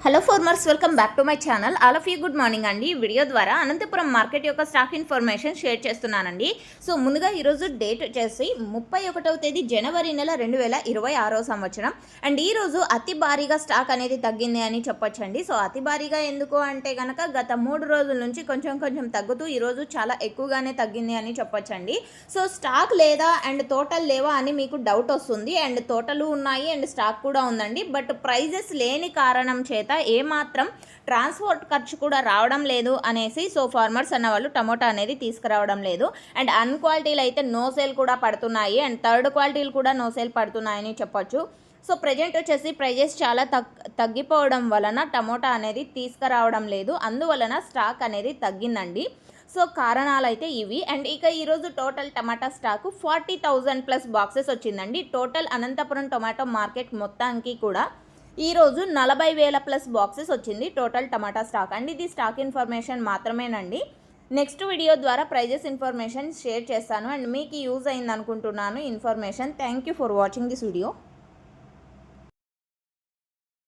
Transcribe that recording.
Hello farmers, welcome back to my channel. All of you good morning అండి. ఈ video ద్వారా Anantapuram market యొక్క stock information share చేస్తున్నానండి. So ముందుగా ఈరోజు డేట్ వచ్చేసి 31వ తేదీ జనవరి నెల 2026 సంవత్సరం. అండ్ ఈరోజు అతి భారీగా స్టాక్ అనేది తగ్గింది అని చెప్పొచ్చండి. సో అతి భారీగా ఎందుకు అంటే కనుక గత 3 రోజుల నుంచి కొంచెం తగ్గుతూ ఈరోజు చాలా ఎక్కువగానే తగ్గింది అని చెప్పొచ్చండి. సో స్టాక్ లేదా అండ్ టోటల్ లేవా అని మీకు డౌట్ వస్తుంది. అండ్ టోటల్ ఉన్నాయి అండ్ స్టాక్ కూడా ఉందండి. బట్ ప్రైజెస్ లేని కారణం చేత ఏమాత్రం ట్రాన్స్పోర్ట్ ఖర్చు కూడా రావడం లేదు అనేసి సో ఫార్మర్స్ అన్న వాళ్ళు టమోటా అనేది తీసుకురావడం లేదు. అండ్ అన్క్వాలిటీలు అయితే నో సేల్ కూడా పడుతున్నాయి అండ్ థర్డ్ క్వాలిటీలు కూడా నో సేల్ పడుతున్నాయని చెప్పొచ్చు. సో ప్రజెంట్ వచ్చేసి ప్రైజెస్ చాలా తగ్గిపోవడం వలన టమోటా అనేది తీసుకురావడం లేదు, అందువలన స్టాక్ అనేది తగ్గిందండి. సో కారణాలు అయితే ఇవి. అండ్ ఇక ఈరోజు టోటల్ టమాటా స్టాకు 40,000 ప్లస్ బాక్సెస్ వచ్చిందండి. టోటల్ అనంతపురం టొమాటో మార్కెట్ మొత్తానికి కూడా ఈరోజు 40,000 ప్లస్ బాక్సెస్ వచ్చింది టోటల్ టమాటా స్టాక్. అండ్ ఇది స్టాక్ ఇన్ఫర్మేషన్ మాత్రమేనండి. నెక్స్ట్ వీడియో ద్వారా ప్రైజెస్ ఇన్ఫర్మేషన్ షేర్ చేస్తాను అండ్ మీకు యూజ్ అయింది అనుకుంటున్నాను information. Thank you for watching this video.